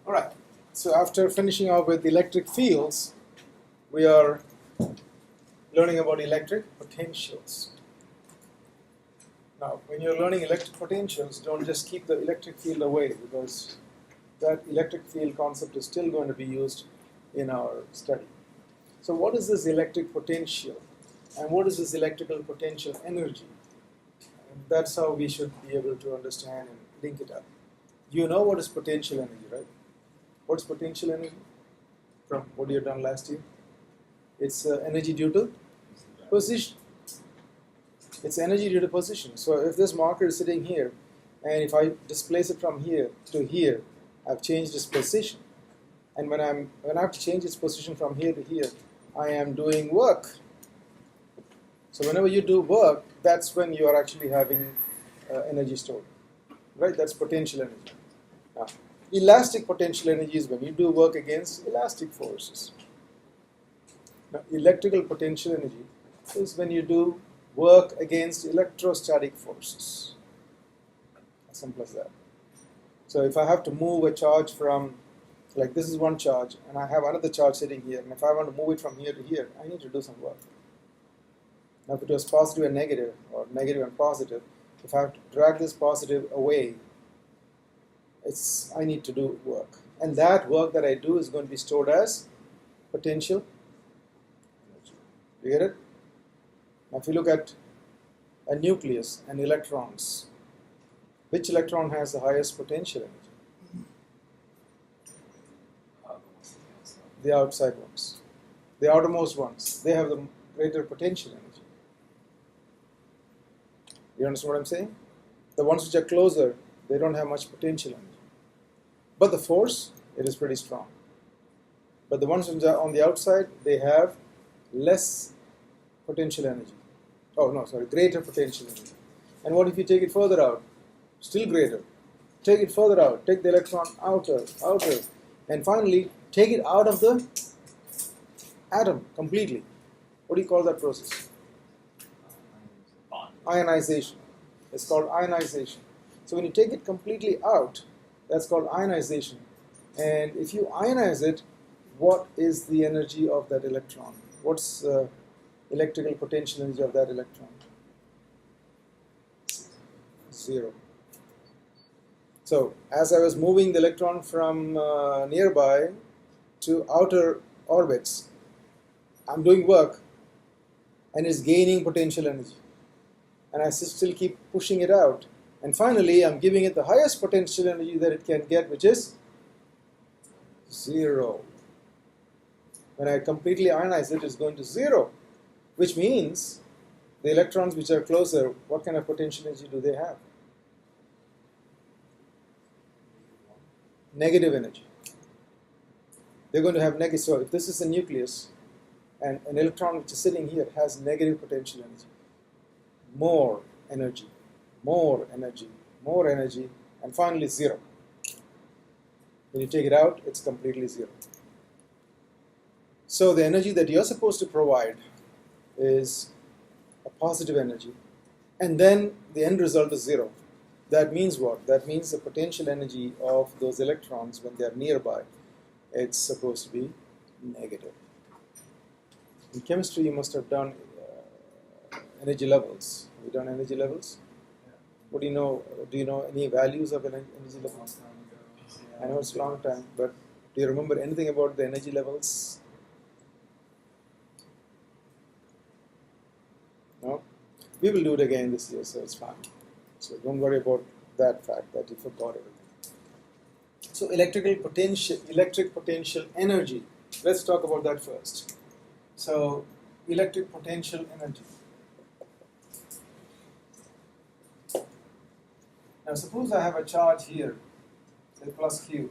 All right. So after finishing off with electric fields, we are learning about electric potentials. Now, when you're learning electric potentials, don't just keep the electric field away, because that electric field concept is still going to be used in our study. So what is this electric potential? And what is this electrical potential energy? And that's how we should be able to understand and link it up. You know what is potential energy, right? What's potential energy? From what you have done last year? It's energy due to position. It's energy due to position. So if this marker is sitting here, and if I displace it from here to here, I've changed its position. And when I have to change its position from here to here, I am doing work. So whenever you do work, that's when you are actually having energy stored, right? That's potential energy. Now, elastic potential energy is when you do work against elastic forces. Now, electrical potential energy is when you do work against electrostatic forces. As simple as that. So if I have to move a charge from, like this is one charge, and I have another charge sitting here, and if I want to move it from here to here, I need to do some work. Now if it was positive and negative, or negative and positive, if I have to drag this positive away, I need to do work. And that work that I do is going to be stored as potential energy. You get it? Now if you look at a nucleus and electrons, which electron has the highest potential energy? The outside ones. The outermost ones. They have the greater potential energy. You understand what I'm saying? The ones which are closer, they don't have much potential energy. But the force, it is pretty strong. But the ones which are on the outside, they have less potential energy. Oh, no, sorry, greater potential energy. And what if you take it further out? Still greater. Take it further out. Take the electron outer. And finally, take it out of the atom completely. What do you call that process? Ionization. It's called ionization. So when you take it completely out, that's called ionization. And if you ionize it, what is the energy of that electron? What's the electrical potential energy of that electron? 0. So as I was moving the electron from nearby to outer orbits, I'm doing work and it's gaining potential energy. And I still keep pushing it out. And finally, I'm giving it the highest potential energy that it can get, which is 0. When I completely ionize it, it's going to 0, which means the electrons which are closer, what kind of potential energy do they have? Negative energy. They're going to have negative. So if this is a nucleus, and an electron which is sitting here has negative potential energy, more energy, more energy, more energy, and finally 0. When you take it out, it's completely 0. So the energy that you're supposed to provide is a positive energy, and then the end result is 0. That means what? That means the potential energy of those electrons when they're nearby, it's supposed to be negative. In chemistry, you must have done energy levels. Have you done energy levels? What do you know? Do you know any values of energy levels? I know it's a long time, but do you remember anything about the energy levels? No? We will do it again this year, so it's fine. So don't worry about that fact that you forgot everything. So electric potential energy. Let's talk about that first. So electric potential energy. Now suppose I have a charge here, say plus Q.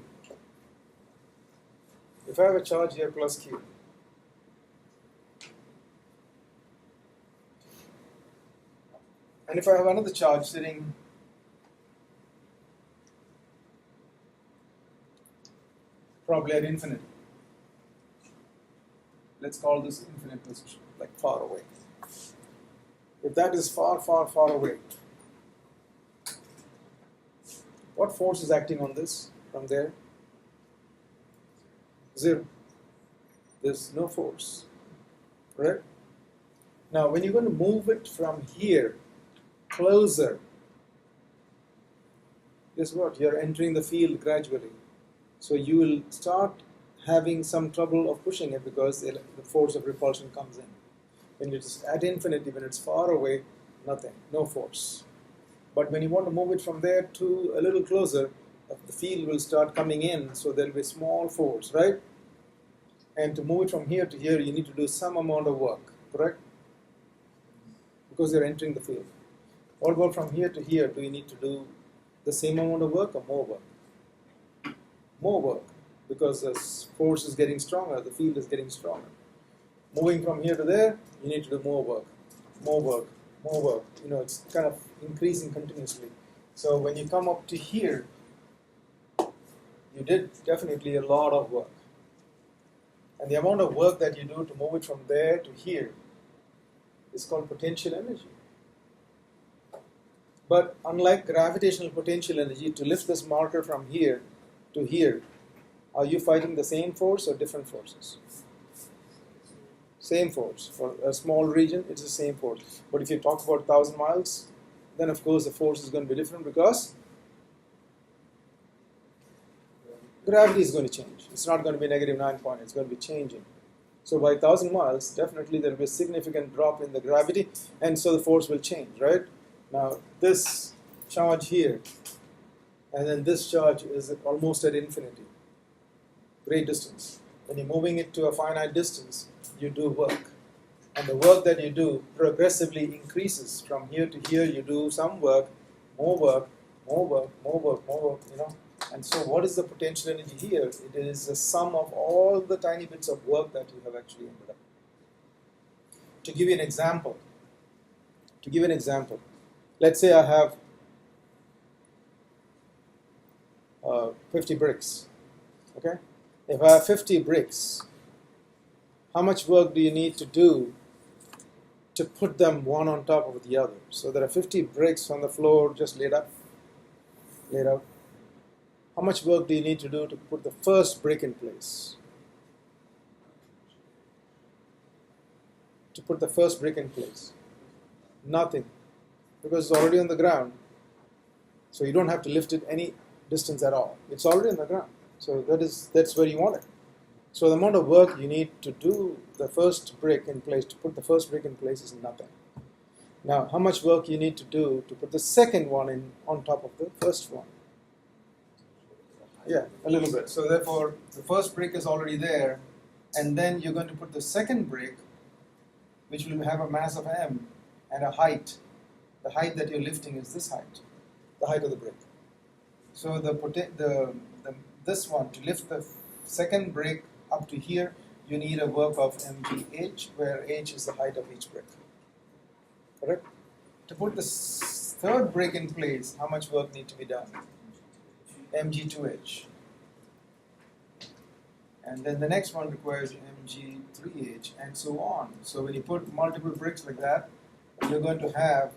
If I have a charge here plus Q, and if I have another charge sitting probably at infinity, let's call this infinite position, like far away. If that is far, far, far away, what force is acting on this from there? Zero. There's no force, right? Now, when you're going to move it from here closer, guess what? You're entering the field gradually. So you will start having some trouble of pushing it because the force of repulsion comes in. When it's at infinity, when it's far away, nothing, no force. But when you want to move it from there to a little closer, the field will start coming in, so there will be a small force, right? And to move it from here to here, you need to do some amount of work, correct? Because you're entering the field. What about from here to here? Do you need to do the same amount of work or more work? More work, because the force is getting stronger, the field is getting stronger. Moving from here to there, you need to do more work, more work, more work. You know, it's kind of increasing continuously. So when you come up to here, you did definitely a lot of work. And the amount of work that you do to move it from there to here is called potential energy. But unlike gravitational potential energy, to lift this marker from here to here, are you fighting the same force or different forces? Same force. For a small region, it's the same force. But if you talk about 1,000 miles, then of course the force is going to be different because gravity is going to change. It's not going to be negative 9 point, it's going to be changing. So by 1,000 miles, definitely there will be a significant drop in the gravity, and so the force will change, right? Now this charge here, and then this charge is almost at infinity. Great distance. When you're moving it to a finite distance, you do work. And the work that you do progressively increases. From here to here, you do some work, more work, more work, more work, more work, you know. And so what is the potential energy here? It is the sum of all the tiny bits of work that you have actually ended up. To give you an example, let's say I have 50 bricks, okay? If I have 50 bricks, how much work do you need to do to put them one on top of the other? So there are 50 bricks on the floor just laid out. How much work do you need to do to put the first brick in place? To put the first brick in place? Nothing, because it's already on the ground. So you don't have to lift it any distance at all. It's already on the ground. So that's where you want it. So the amount of work you need to do the first brick in place, to put the first brick in place, is nothing. Now, how much work you need to do to put the second one in on top of the first one? Yeah, a little bit. So therefore, the first brick is already there, and then you're going to put the second brick, which will have a mass of m and a height. The height that you're lifting is this height, the height of the brick. So this one, to lift the second brick up to here, you need a work of mgh, where h is the height of each brick. Correct? To put the third brick in place, how much work needs to be done? mg2h. And then the next one requires mg3h, and so on. So when you put multiple bricks like that, you're going to have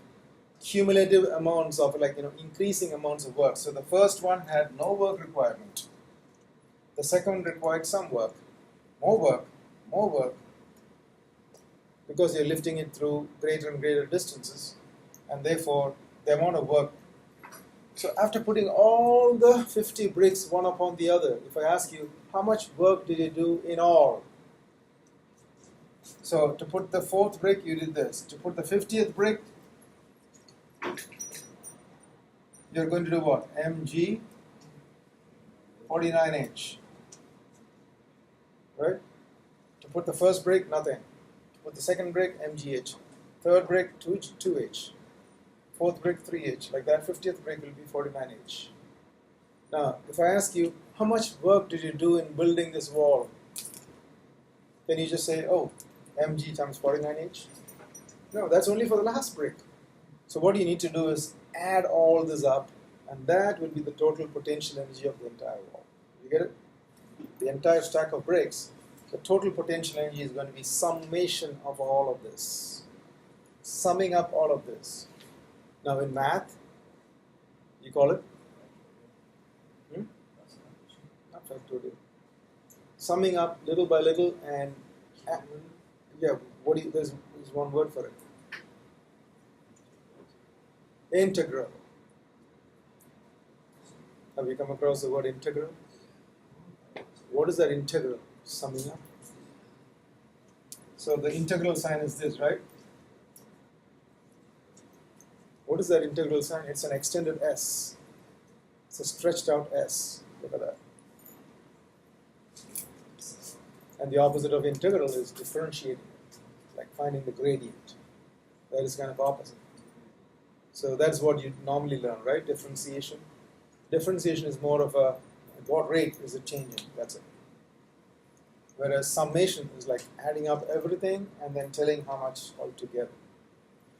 cumulative amounts of, increasing amounts of work. So the first one had no work requirement. The second one required some work, more work, because you're lifting it through greater and greater distances, and therefore the amount of work. So after putting all the 50 bricks one upon the other, if I ask you, how much work did you do in all? So to put the fourth brick, you did this. To put the 50th brick, you're going to do what? mg 49h. Right? To put the first brick, nothing. To put the second brick, mgh. Third brick, 2h. Fourth brick, 3h. Like that, 50th brick will be 49h. Now, if I ask you, how much work did you do in building this wall? Can you just say, oh, mg times 49h? No, that's only for the last brick. So what you need to do is add all this up, and that will be the total potential energy of the entire wall. You get it? The entire stack of bricks, the total potential energy is going to be summation of all of this. summing up all of this. Now in math, you call it not factorial. Summing up little by little and yeah, there's one word for it. Integral. Have you come across the word integral? What is that integral? Summing up. So the integral sign is this, right? What is that integral sign? It's an extended S. It's a stretched out S. Look at that. And the opposite of integral is differentiating, like finding the gradient. That is kind of opposite. So that's what you normally learn, right? Differentiation. Differentiation is more of a, at what rate is it changing? That's it. Whereas summation is like adding up everything and then telling how much altogether.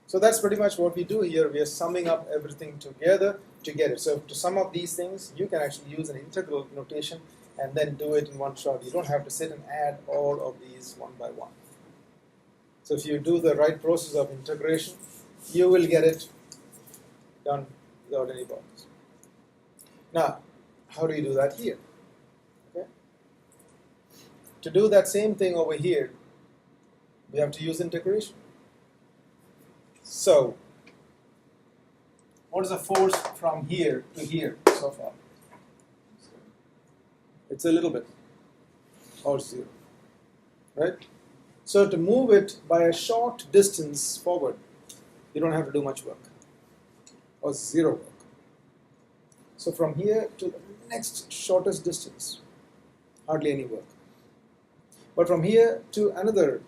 So that's pretty much what we do here. We are summing up everything together to get it. So to sum up these things, you can actually use an integral notation and then do it in one shot. You don't have to sit and add all of these one by one. So if you do the right process of integration, you will get it done without any problems. Now, how do you do that here? Okay. To do that same thing over here, we have to use integration. So, what is the force from here to here so far? It's a little bit, or 0, right? So to move it by a short distance forward, you don't have to do much work, or 0 work. So from here to the next shortest distance, hardly any work. But from here to another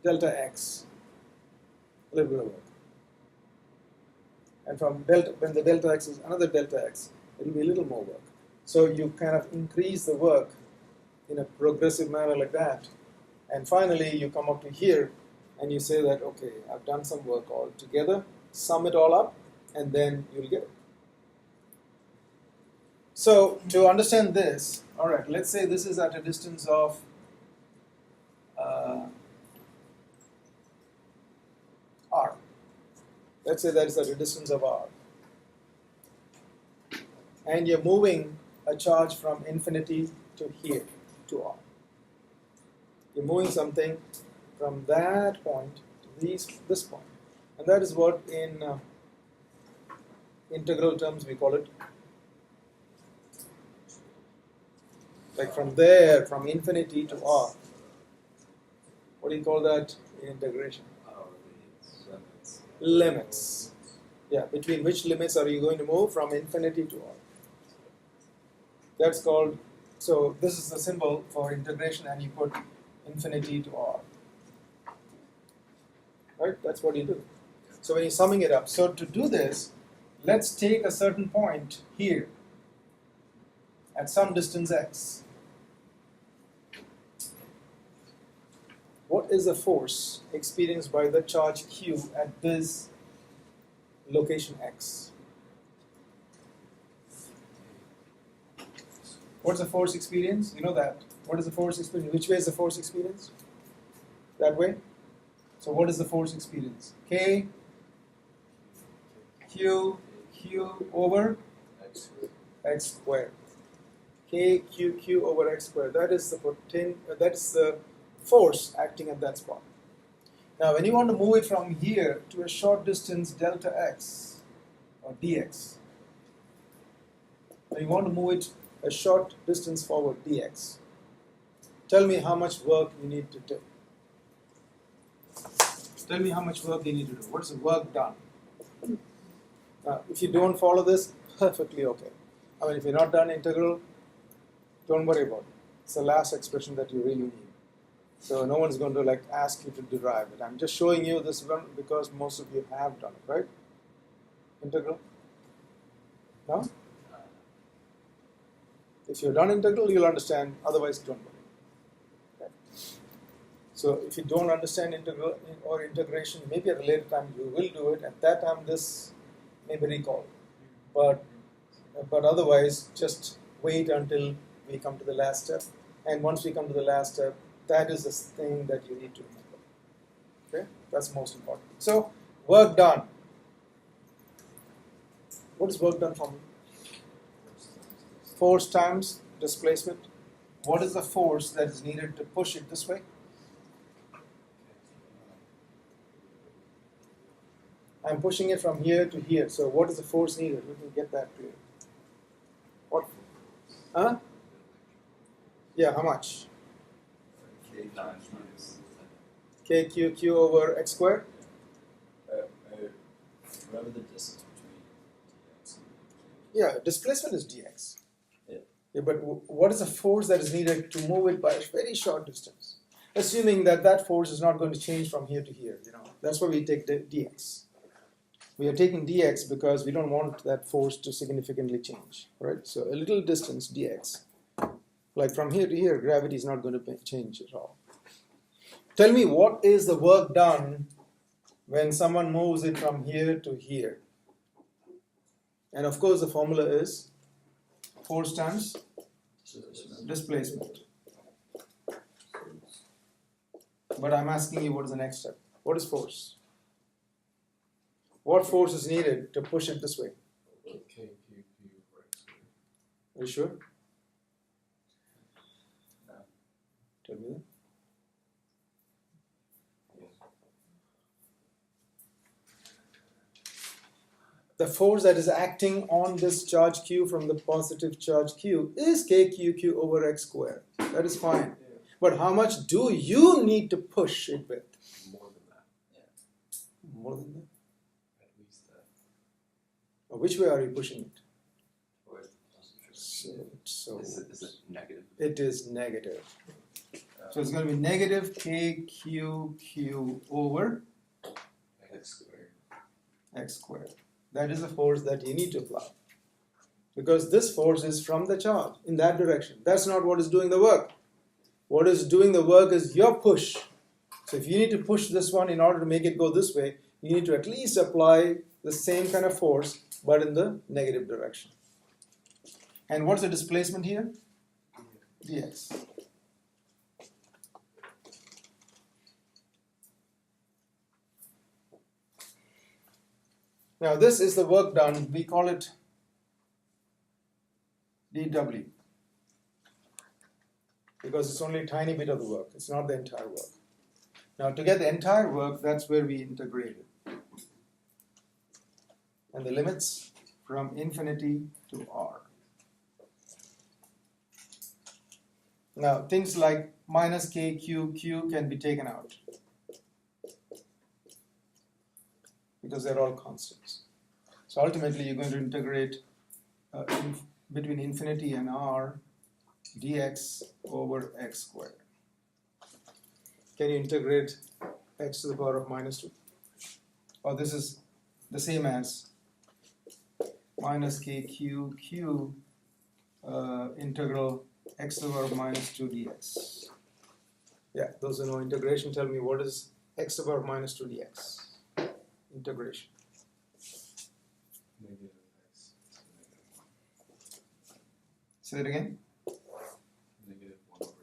delta x, a little bit of work. And from delta, when the delta x is another delta x, it will be a little more work. So you kind of increase the work in a progressive manner like that. And finally, you come up to here and you say that, okay, I've done some work all together, sum it all up, and then you'll get it. So to understand this, all right, let's say this is at a distance of r. Let's say that is at a distance of r. And you're moving a charge from infinity to here, to r. You're moving something from that point to this point. And that is what in integral terms we call it. Like from there, from infinity to r. What do you call that in integration? Limits. Yeah, between which limits are you going to move from infinity to r? That's called, so this is the symbol for integration and you put infinity to r. Right? That's what you do. So when you're summing it up, so to do this, let's take a certain point here at some distance x. What is the force experienced by the charge q at this location x? What's the force experience? You know that. What is the force experience? Which way is the force experience? That way? So what is the force experience? K, Q over x squared. K, Q over x squared. That is the force acting at that spot. Now when you want to move it from here to a short distance delta x or dx, when you want to move it a short distance forward dx, tell me how much work you need to do. Tell me how much work you need to do. What's the work done? Now, if you don't follow this, perfectly okay. I mean, if you're not done integral, don't worry about it. It's the last expression that you really need. So no one's going to like ask you to derive it. I'm just showing you this one because most of you have done it, right? Integral? No? If you're done integral, you'll understand. Otherwise, don't worry. Okay? So if you don't understand integral or integration, maybe at a later time you will do it. At that time, this may be recalled. But otherwise, just wait until we come to the last step. And once we come to the last step, that is the thing that you need to remember. Okay, that's most important. So Work done. What is work done for me? Force times displacement. What is the force that is needed to push it this way? I'm pushing it from here to here. So what is the force needed? Let me get that clear. What? Huh? Yeah, how much? K times minus KQQ over x squared? whatever the distance between dx and Yeah, displacement is dx. Yeah. But what is the force that is needed to move it by a very short distance? Assuming that that force is not going to change from here to here, that's why we take the dx. We are taking dx because we don't want that force to significantly change, right? So a little distance dx, like from here to here, gravity is not going to change at all. Tell me, what is the work done when someone moves it from here to here? And of course, the formula is force times displacement. But I'm asking you, what is the next step? What is force? What force is needed to push it this way? Are you sure? No. Tell me that. The force that is acting on this charge q from the positive charge q is kqq over x squared. That is fine. But how much do you need to push it with? More than that. Yeah. More than that? At least that. Which way are you pushing it? Or is it So is it negative? it is negative. So it's going to be negative kqq over X squared. x squared. That is the force that you need to apply. Because this force is from the charge in that direction. That's not what is doing the work. What is doing the work is your push. So if you need to push this one in order to make it go this way, you need to at least apply the same kind of force, but in the negative direction. And what's the displacement here? Dx. Now this is the work done. We call it dW. Because it's only a tiny bit of the work. It's not the entire work. Now to get the entire work, that's where we integrate it. And the limits from infinity to r. Now things like minus kqq can be taken out. Because they're all constants. So ultimately you're going to integrate between infinity and r dx over x squared. Can you integrate x to the power of minus 2? Or this is the same as minus kqq integral x to the power of minus 2 dx. Yeah, those who know integration, tell me what is x to the power of minus 2 dx? Integration. Negative x. Say it again. Negative 1 over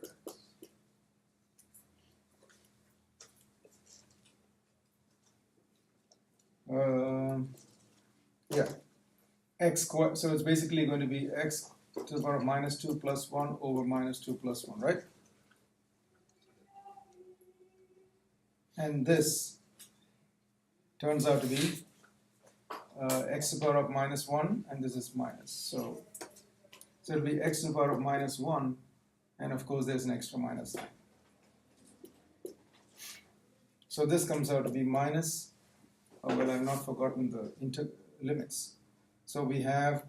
x. Yeah, x squared. So it's basically going to be x to the power of minus 2 plus 1 over minus 2 plus 1, right? And this turns out to be x to the power of minus 1, and this is minus. So it'll be x to the power of minus 1, and of course there's an extra minus sign. So this comes out to be minus, well, I've not forgotten the limits. So we have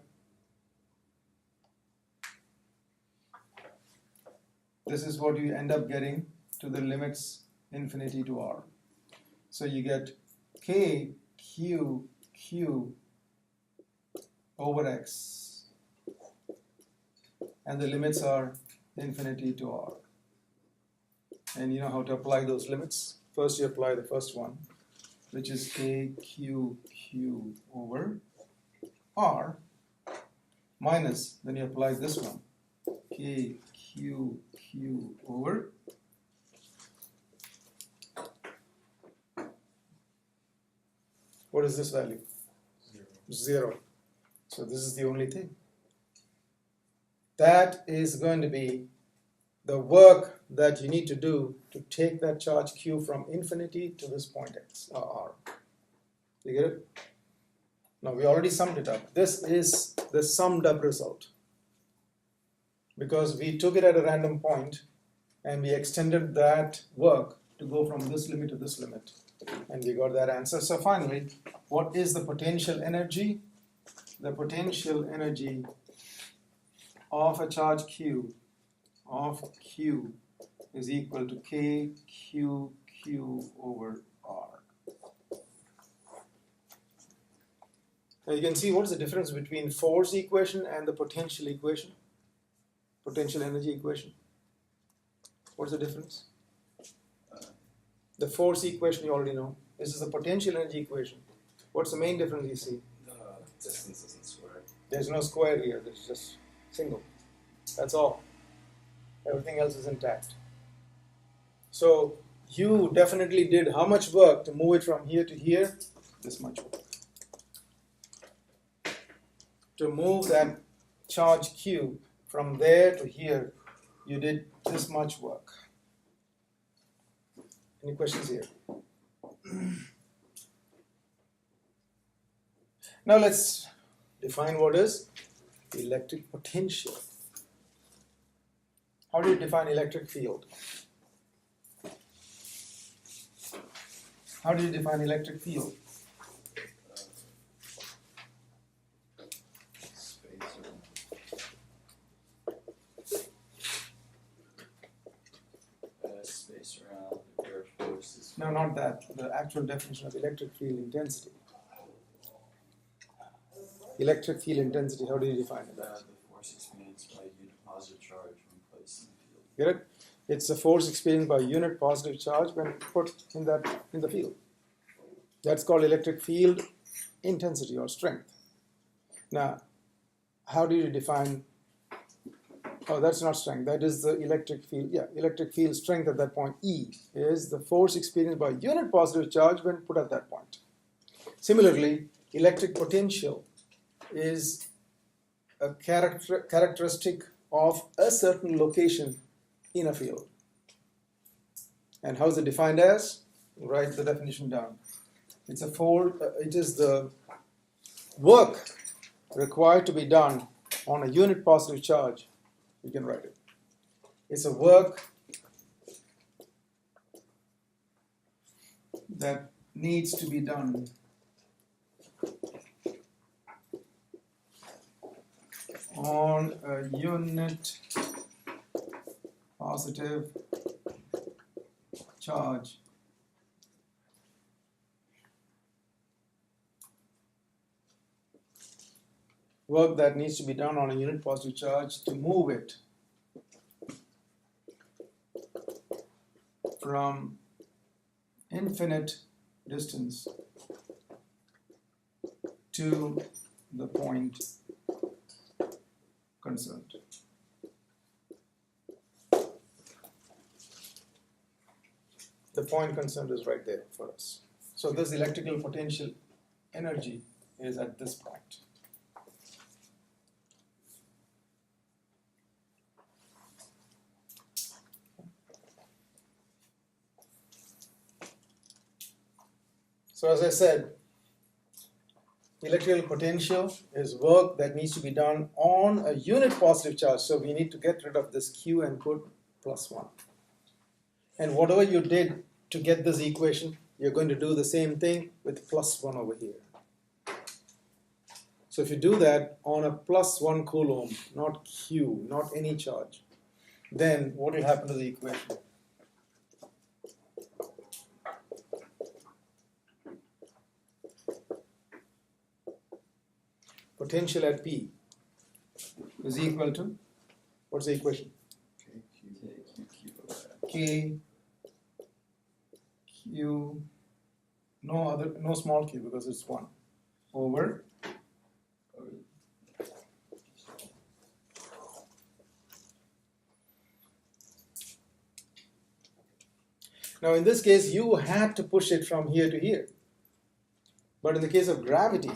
this is what you end up getting to the limits infinity to r. So you get k q q over x, and the limits are infinity to r. And you know how to apply those limits. First you apply the first one, which is k q q over r, minus, then you apply this one, k q q over What is this value? 0. 0. So this is the only thing. That is going to be the work that you need to do to take that charge q from infinity to this point x or r. You get it? Now we already summed it up. This is the summed up result because we took it at a random point and we extended that work to go from this limit to this limit, and we got that answer. So finally, what is the potential energy? The potential energy of a charge q is equal to kqq over r. Now you can see what's the difference between force equation and the potential equation, potential energy equation. What's the difference? The force equation you already know. This is the potential energy equation. What's the main difference you see? The distance isn't squared. There's no square here, there's just single. That's all. Everything else is intact. So you definitely did how much work to move it from here to here? This much work. To move that charge q from there to here, you did this much work. Any questions here? Now let's define what is electric potential. How do you define electric field? How do you define electric field? Space around the earth forces. No, not that. The actual definition of electric field intensity. Electric field intensity, how do you define it? The force experienced by a unit positive charge when placed in the field. Get it? It's the force experienced by unit positive charge when put in the field. That's called electric field intensity or strength. Now, how do you define? Oh, that's not strength. That is the electric field. Yeah, electric field strength at that point. E is the force experienced by unit positive charge when put at that point. Similarly, electric potential is a characteristic of a certain location in a field. And how is it defined as? Write the definition down. It's a it is the work required to be done on a unit positive charge. You can write it. It's a work that needs to be done on a unit positive charge work that needs to be done on a unit positive charge to move it from infinite distance to the point concerned. The point concerned is right there for us. So this electrical potential energy is at this point. So as I said, electrical potential is work that needs to be done on a unit positive charge. So we need to get rid of this Q and put +1. And whatever you did to get this equation, you're going to do the same thing with +1 over here. So if you do that on a +1 coulomb, not Q, not any charge, then what will happen to the equation? Potential at P is equal to, what's the equation? K, Q, no small q because it's 1, over now in this case you had to push it from here to here. But in the case of gravity,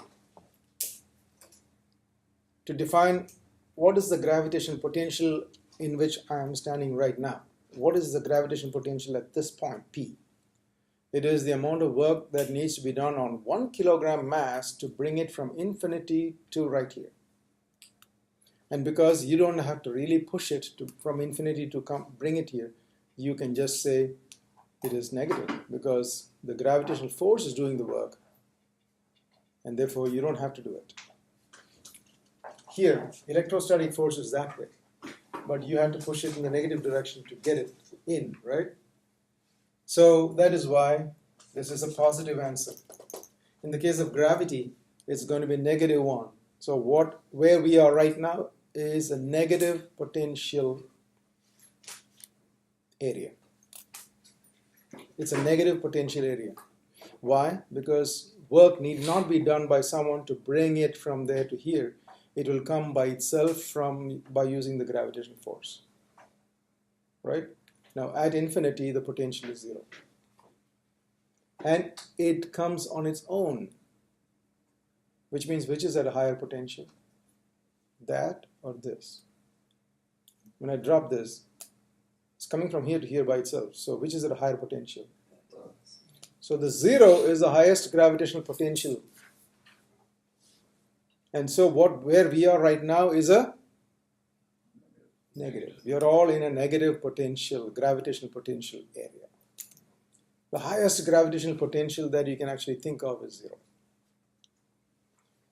to define what is the gravitational potential in which I am standing right now, what is the gravitational potential at this point, P? It is the amount of work that needs to be done on 1 kilogram mass to bring it from infinity to right here. And because you don't have to really push it from infinity to bring it here, you can just say it is negative because the gravitational force is doing the work, and therefore you don't have to do it. Here, electrostatic force is that way, but you have to push it in the negative direction to get it in, right? So that is why this is a positive answer. In the case of gravity, it's going to be -1. So where we are right now is a negative potential area. It's a negative potential area. Why? Because work need not be done by someone to bring it from there to here. It will come by itself by using the gravitational force. Right? Now at infinity, the potential is 0. And it comes on its own, which means which is at a higher potential? That or this? When I drop this, it's coming from here to here by itself. So which is at a higher potential? So the 0 is the highest gravitational potential. And so where we are right now is a negative. We are all in a negative potential, gravitational potential area. The highest gravitational potential that you can actually think of is 0.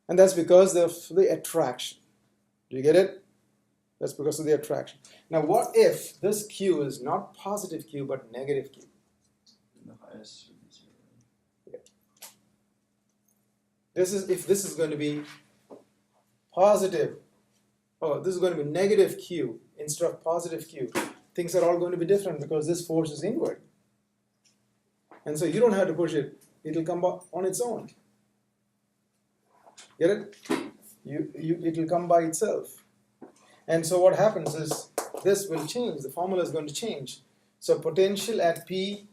And that's because of the attraction. Do you get it? That's because of the attraction. Now what if this Q is not positive Q but negative Q? The highest would be 0. Yeah. If this is going to be positive, this is going to be negative Q instead of positive Q, things are all going to be different because this force is inward. And so you don't have to push it. It will come on its own. Get it? It will come by itself. And so what happens is this will change. The formula is going to change. So potential at P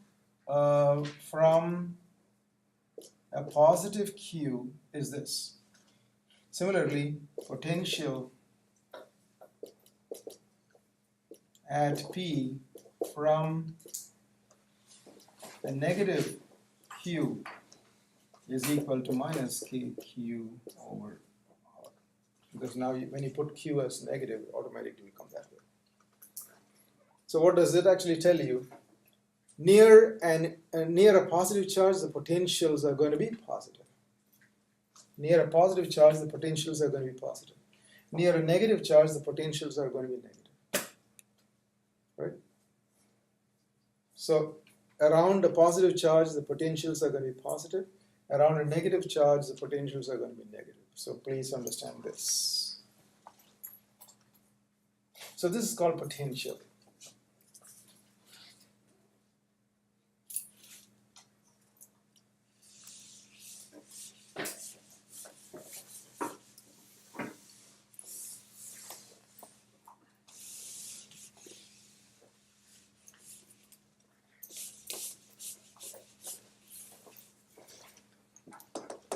from a positive Q is this. Similarly, potential at P from the negative Q is equal to minus KQ over R. Because now when you put Q as negative, it automatically will come that way. So what does it actually tell you? Near a positive charge, the potentials are going to be positive. Near a positive charge, the potentials are going to be positive. Near a negative charge, the potentials are going to be negative. Right? So around a positive charge, the potentials are going to be positive. Around a negative charge, the potentials are going to be negative. So please understand this. So this is called potential.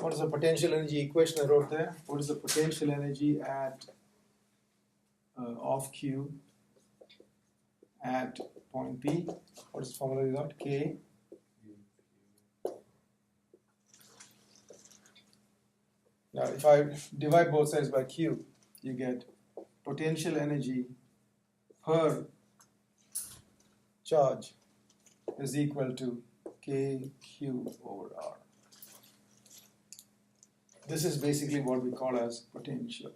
What is the potential energy equation I wrote there? What is the potential energy at of Q at point P? What is the formula we got? K. Now if I divide both sides by Q, you get potential energy per charge is equal to KQ over R. This is basically what we call as potential.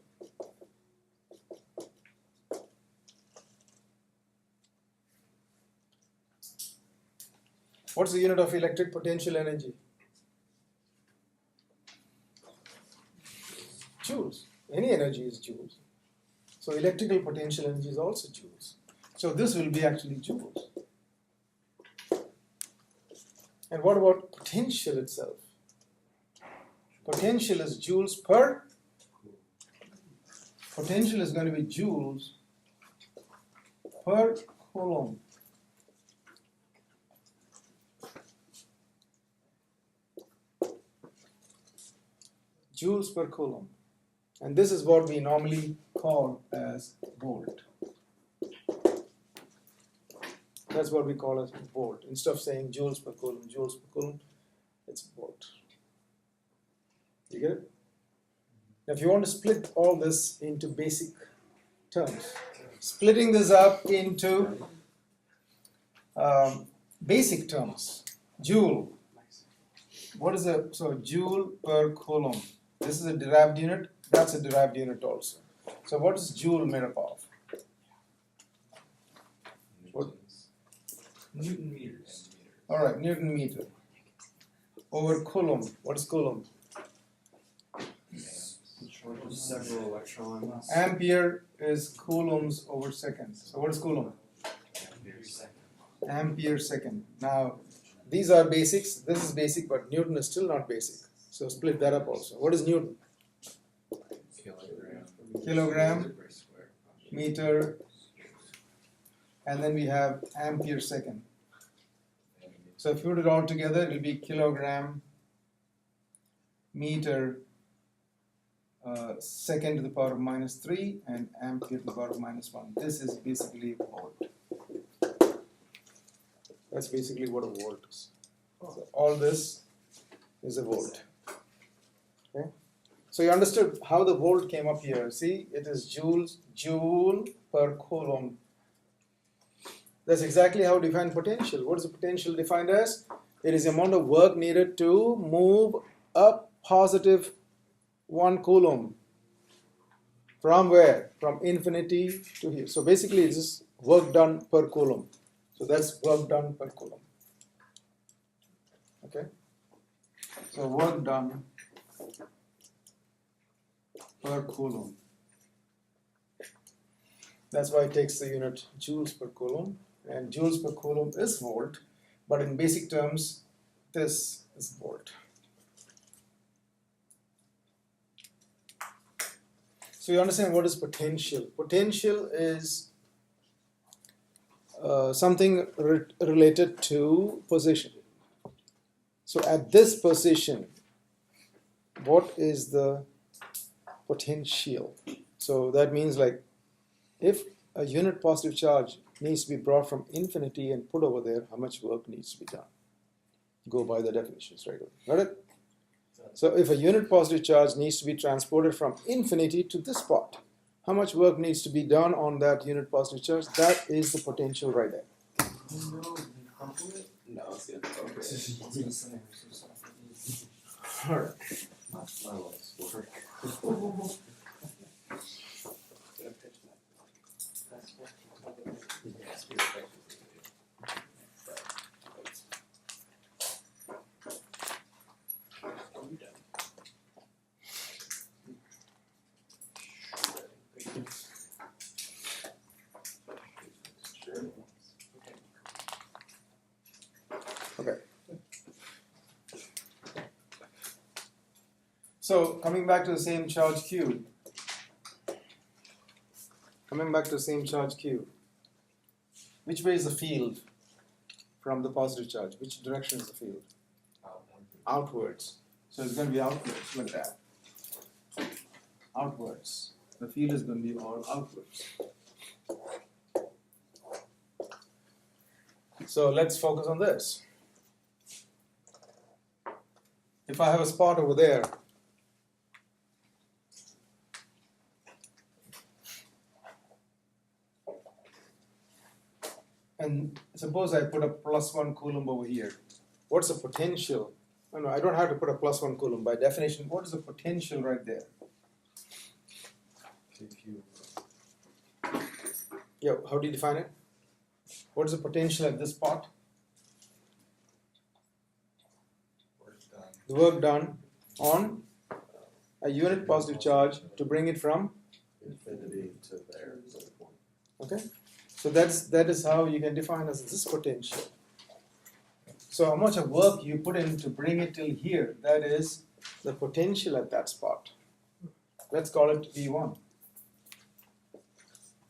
What's the unit of electric potential energy? Joules. Any energy is joules. So electrical potential energy is also joules. So this will be actually joules. And what about potential itself? Potential is joules per. Potential is going to be joules per Coulomb. joules per coulomb. And this is what we normally call as volt. That's what we call as volt. Instead of saying joules per coulomb, it's volt. You get it? Now, if you want to split all this into basic terms, splitting this up into basic terms, joule. What is joule per coulomb? This is a derived unit. That's a derived unit also. So what is joule made up of? What? Newton meters. All right, Newton meter over coulomb. What is coulomb? Several electrons. Ampere is coulombs over seconds. So what is coulomb? Ampere second. Now, these are basics. This is basic, but Newton is still not basic. So split that up also. What is Newton? Kilogram, meter, and then we have ampere second. So if you put it all together, it will be kilogram, meter, second to the power of -3, and ampere to the power of -1. This is basically a volt. That's basically what a volt is. So all this is a volt. Okay? So you understood how the volt came up here. See, it is joule per coulomb. That's exactly how we define potential. What is the potential defined as? It is the amount of work needed to move a positive 1 coulomb. From where? From infinity to here. So basically it's just work done per coulomb. So that's work done per coulomb. Okay? So work done per coulomb. That's why it takes the unit joules per coulomb. And joules per coulomb is volt. But in basic terms, this is volt. So you understand what is potential. Potential is something related to position. So at this position, what is the potential? So that means like if a unit positive charge needs to be brought from infinity and put over there, how much work needs to be done? Go by the definitions, right? Got it? So if a unit positive charge needs to be transported from infinity to this spot, how much work needs to be done on that unit positive charge? That is the potential right there. No, it's good. All right. My life's work. Okay. So coming back to the same charge Q. Which way is the field from the positive charge? Which direction is the field? Outwards. So it's going to be outwards like that. Outwards. The field is going to be all outwards. So let's focus on this. If I have a spot over there, and suppose I put a +1 coulomb over here, what's the potential? No, I don't have to put a +1 coulomb. By definition, what is the potential right there? Yeah, how do you define it? What is the potential at this spot? The work done on a unit positive charge to bring it from Infinity to there. okay. So that is how you can define as this potential. So how much of work you put in to bring it till here, that is the potential at that spot. Let's call it V1.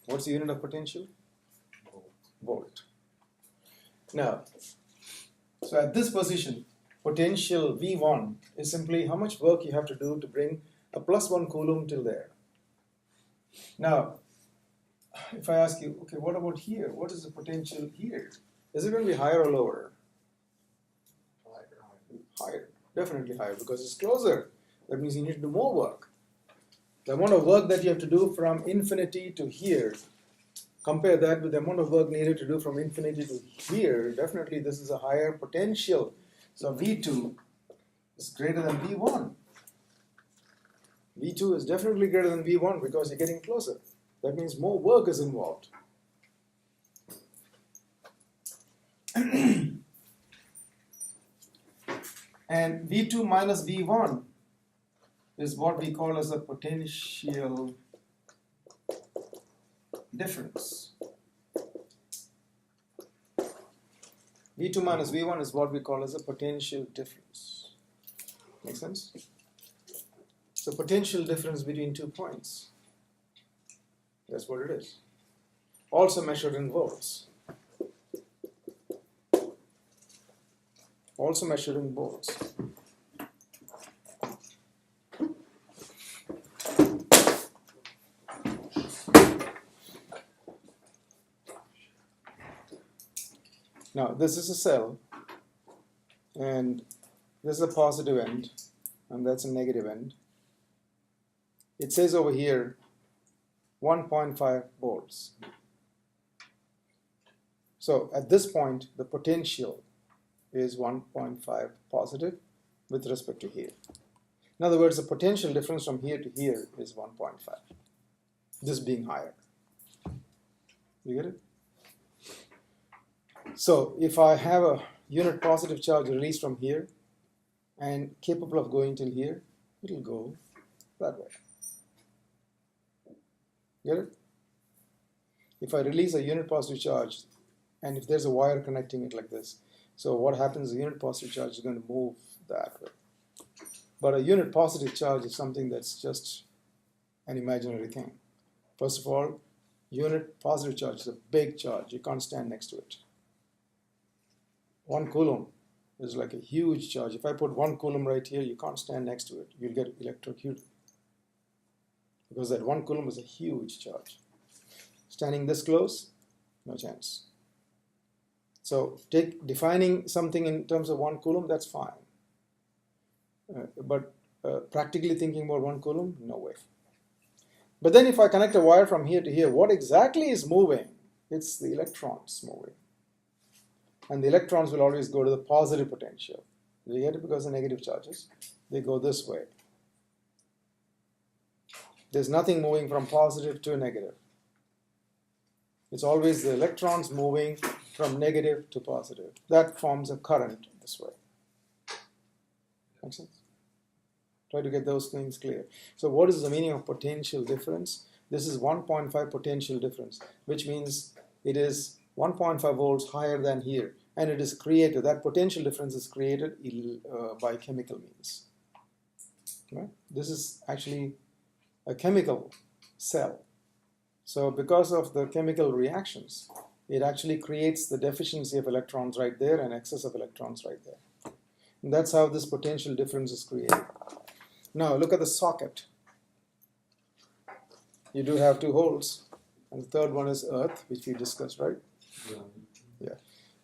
What's the unit of potential? Volt. Now, so at this position, potential V1 is simply how much work you have to do to bring a +1 coulomb till there. Now, if I ask you, okay, what about here? What is the potential here? Is it going to be higher or lower? Higher, definitely higher, because it's closer. That means you need to do more work. The amount of work that you have to do from infinity to here, compare that with the amount of work needed to do from infinity to here, definitely this is a higher potential. So V2 is greater than V1. V2 is definitely greater than V1 because you're getting closer. That means more work is involved. And V2 minus V1 is what we call as a potential difference. V2 minus V1 is what we call as a potential difference. Make sense? So potential difference between 2 points. That's what it is. Also measured in volts. Also measured in volts. Now, this is a cell, and this is a positive end, and that's a negative end. It says over here 1.5 volts. So at this point, the potential is 1.5 positive with respect to here. In other words, the potential difference from here to here is 1.5, this being higher. You get it? So if I have a unit positive charge released from here and capable of going till here, it will go that way. Get it? If I release a unit positive charge, and if there's a wire connecting it like this, so what happens, the unit positive charge is going to move that way. But a unit positive charge is something that's just an imaginary thing. First of all, unit positive charge is a big charge. You can't stand next to it. 1 coulomb is like a huge charge. If I put 1 coulomb right here, you can't stand next to it. You'll get electrocuted. Because that 1 coulomb is a huge charge. Standing this close, no chance. So defining something in terms of 1 coulomb, that's fine. But practically thinking about 1 coulomb, no way. But then if I connect a wire from here to here, what exactly is moving? It's the electrons moving. And the electrons will always go to the positive potential. You get it? Because the negative charges, they go this way. There's nothing moving from positive to negative. It's always the electrons moving from negative to positive. That forms a current this way. Make sense? Try to get those things clear. So what is the meaning of potential difference? This is 1.5 potential difference, which means it is 1.5 volts higher than here, and it is created, that potential difference is created by chemical means. Right? This is actually a chemical cell. So because of the chemical reactions, it actually creates the deficiency of electrons right there and excess of electrons right there. And that's how this potential difference is created. Now look at the socket. You do have 2 holes, and the third one is earth, which we discussed, right? Yeah.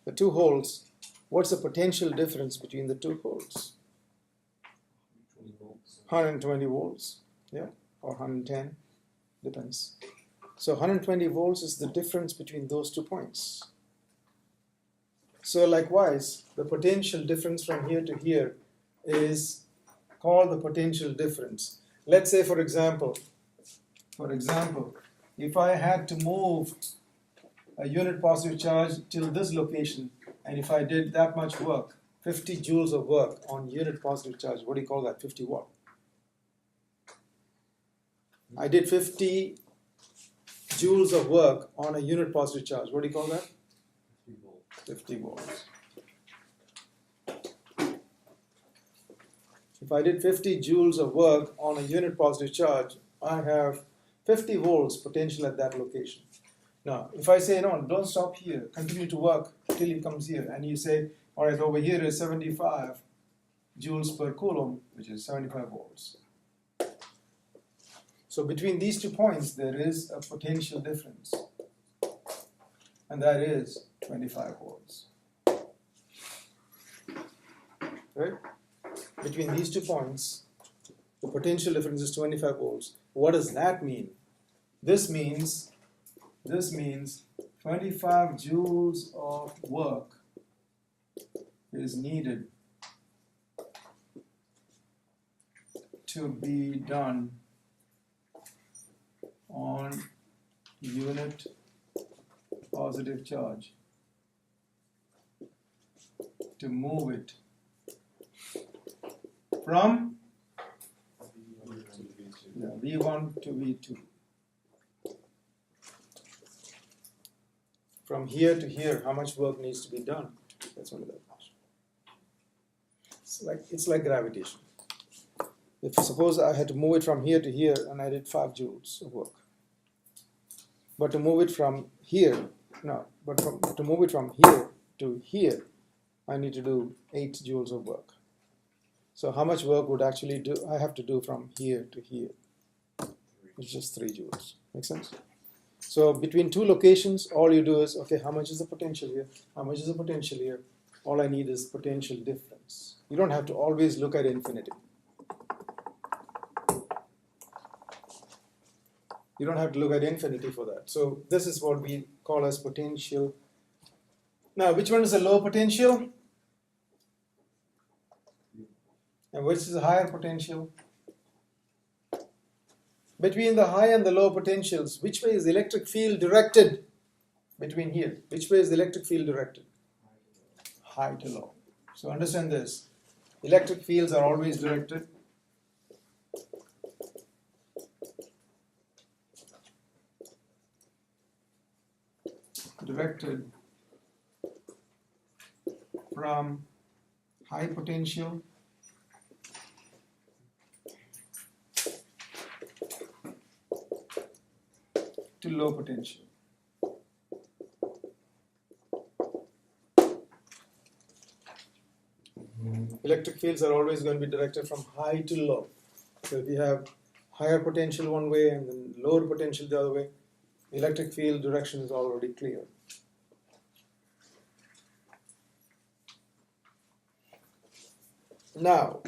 The 2 holes, what's the potential difference between the 2 holes? 120 volts, yeah, or 110, depends. So 120 volts is the difference between those 2 points. So likewise, the potential difference from here to here is called the potential difference. Let's say, for example, if I had to move a unit positive charge till this location, and if I did that much work, 50 joules of work on unit positive charge, what do you call that? 50 what? I did 50 joules of work on a unit positive charge. What do you call that? 50 volts. If I did 50 joules of work on a unit positive charge, I have 50 volts potential at that location. Now, if I say, no, don't stop here, continue to work till it comes here, and you say, all right, over here is 75, joules per coulomb, which is 75 volts. So between these 2 points, there is a potential difference, and that is 25 volts. Right? Between these 2 points, the potential difference is 25 volts. What does that mean? This means 25 joules of work is needed to be done on unit positive charge to move it from V1 to V2. From here to here, how much work needs to be done? That's only that much. It's like gravitation. If suppose I had to move it from here to here and I did 5 joules of work. But to move it from here, to move it from here to here, I need to do 8 joules of work. So how much work would actually I have to do from here to here? It's just 3 joules. Make sense? So between 2 locations, all you do is, okay, how much is the potential here? How much is the potential here? All I need is potential difference. You don't have to always look at infinity. You don't have to look at infinity for that. So this is what we call as potential. Now, which one is the low potential? And which is the higher potential? Between the high and the low potentials, which way is the electric field directed? Between here, which way is the electric field directed? High to low. So understand this. Electric fields are always directed from high potential to low potential. Electric fields are always going to be directed from high to low. So if you have higher potential one way and then lower potential the other way, the electric field direction is already clear. Now,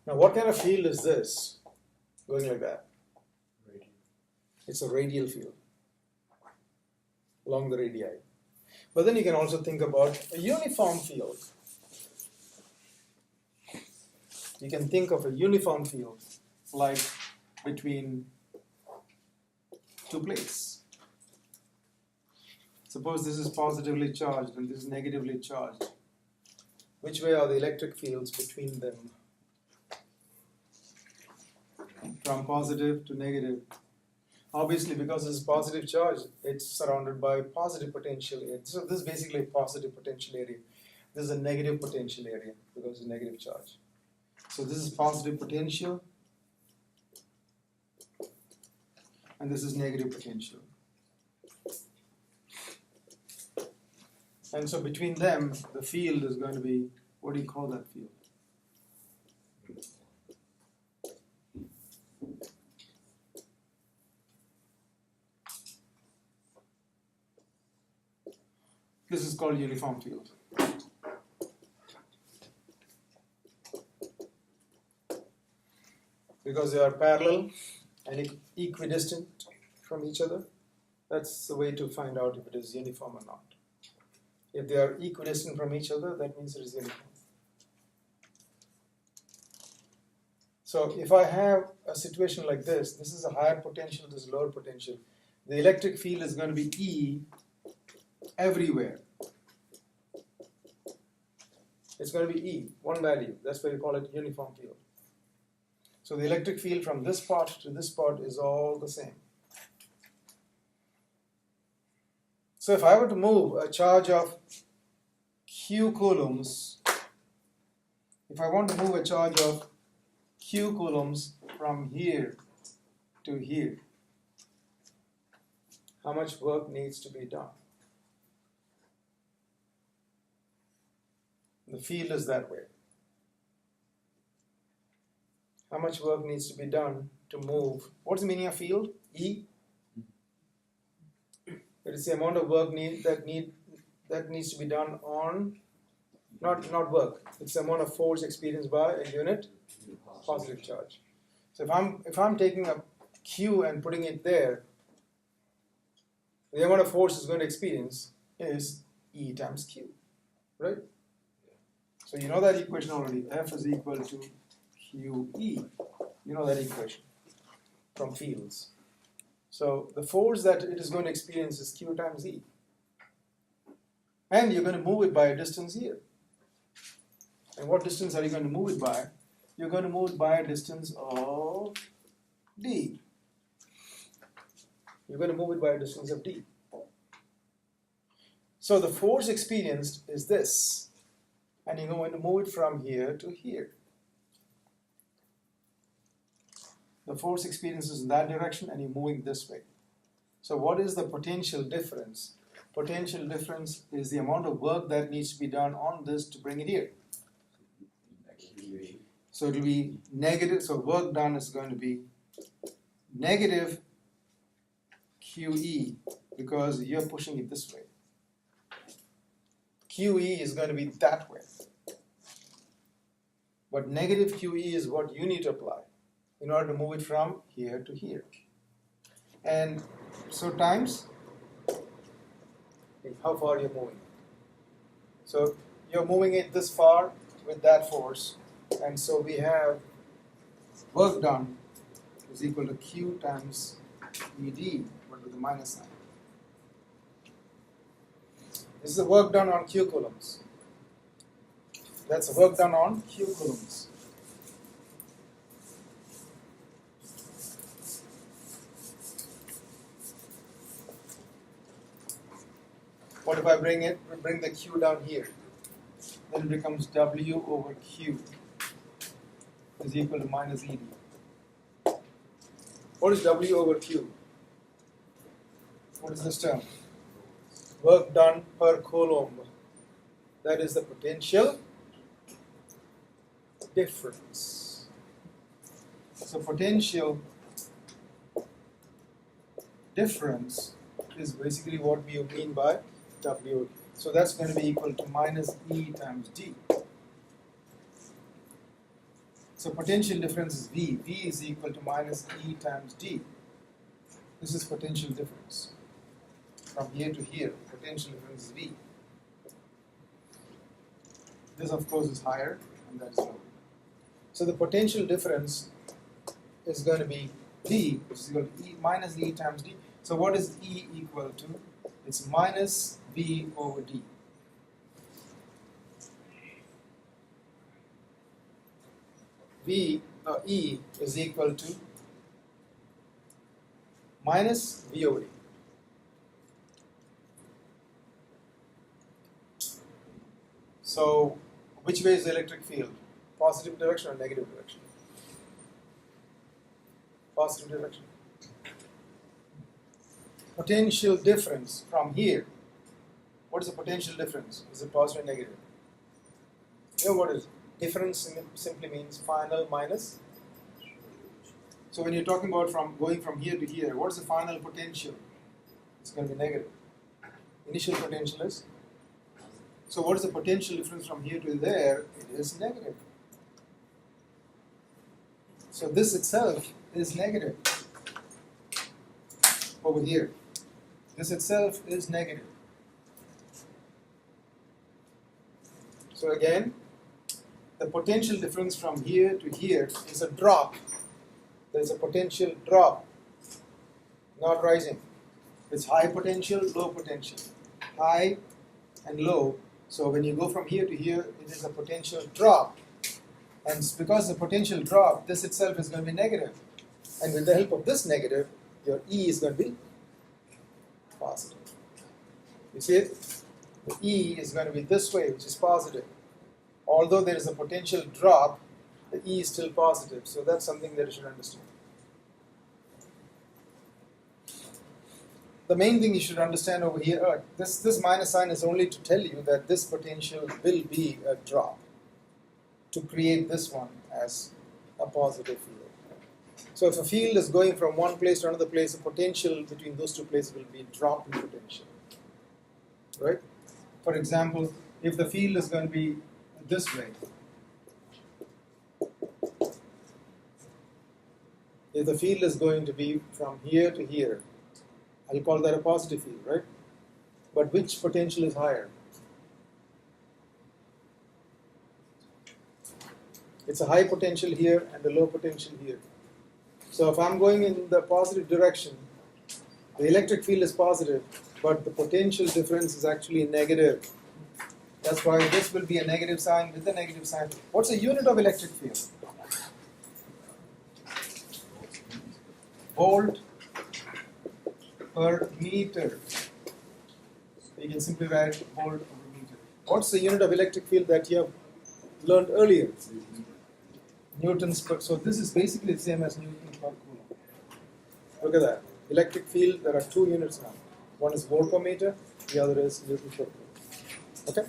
what kind of field is this? Going like that. Radial. It's a radial field along the radii. But then you can also think about a uniform field. You can think of a uniform field like between 2 plates. Suppose this is positively charged and this is negatively charged. Which way are the electric fields between them? From positive to negative. Obviously, because this is positive charge, it's surrounded by positive potential area. So this is basically a positive potential area. This is a negative potential area because it's negative charge. So this is positive potential, and this is negative potential. And so between them, the field is going to be, what do you call that field? This is called uniform field. Because they are parallel and equidistant from each other, that's the way to find out if it is uniform or not. If they are equidistant from each other, that means it is uniform. So if I have a situation like this is a higher potential, this is lower potential. The electric field is going to be E everywhere. It's going to be E, one value. That's why we call it uniform field. So the electric field from this part to this part is all the same. So if I were to move a charge of q coulombs, if I want to move a charge of q coulombs from here to here, how much work needs to be done? The field is that way. How much work needs to be done to move? What's the meaning of field? E. It is the amount of work that needs to be done on, not work. It's the amount of force experienced by a unit positive charge. So if I'm taking a Q and putting it there, the amount of force it's going to experience is E times Q, right? So you know that equation already. F is equal to QE. You know that equation from fields. So the force that it is going to experience is Q times E. And you're going to move it by a distance here. And what distance are you going to move it by? You're going to move it by a distance of D. You're going to move it by a distance of D. So the force experienced is this. And you're going to move it from here to here. The force experience is in that direction and you're moving this way. So what is the potential difference? Potential difference is the amount of work that needs to be done on this to bring it here. So it will be negative, so work done is going to be negative QE because you're pushing it this way. QE is going to be that way. But negative QE is what you need to apply in order to move it from here to here. And so times how far you're moving. So you're moving it this far with that force, and so we have work done is equal to Q times ED, but with the minus sign. This is the work done on Q coulombs. That's the work done on Q coulombs. What if I bring the Q down here? Then it becomes W over Q is equal to minus ED. What is W over Q? What is this term? Work done per coulomb. That is the potential difference. So potential difference is basically what we mean by W. So that's going to be equal to minus E times D. So potential difference is V. V is equal to minus E times D. This is potential difference. From here to here, potential difference is V. This of course is higher and that is lower. So the potential difference is going to be D, which is equal to E minus E times D. So what is E equal to? It's minus V over D. E is equal to minus V over D. So which way is the electric field? Positive direction or negative direction? Positive direction. Potential difference from here. What is the potential difference? Is it positive or negative? You know what is difference simply means final minus. So when you're talking about going from here to here, what is the final potential? It's going to be negative. Initial potential is. So what is the potential difference from here to there? It is negative. So this itself is negative over here. This itself is negative. So again, the potential difference from here to here is a drop. There is a potential drop, not rising. It's high potential, low potential. High and low. So when you go from here to here, it is a potential drop. And because the potential drop, this itself is going to be negative. And with the help of this negative, your E is going to be positive. You see it? The E is going to be this way, which is positive. Although there is a potential drop, the E is still positive. So that's something that you should understand. The main thing you should understand over here, this minus sign is only to tell you that this potential will be a drop to create this one as a positive field. So if a field is going from one place to another place, the potential between those two places will be a drop in potential. Right? For example, if the field is going to be this way, if the field is going to be from here to here, I'll call that a positive field, right? But which potential is higher? It's a high potential here and a low potential here. So if I'm going in the positive direction, the electric field is positive, but the potential difference is actually negative. That's why this will be a negative sign with a negative sign. What's the unit of electric field? Volt per meter. You can simply write volt per meter. What's the unit of electric field that you have learned earlier? Newtons per. So this is basically the same as Newton per coulomb. Look at that. Electric field, there are two units now. One is volt per meter, the other is Newton per coulomb. Okay?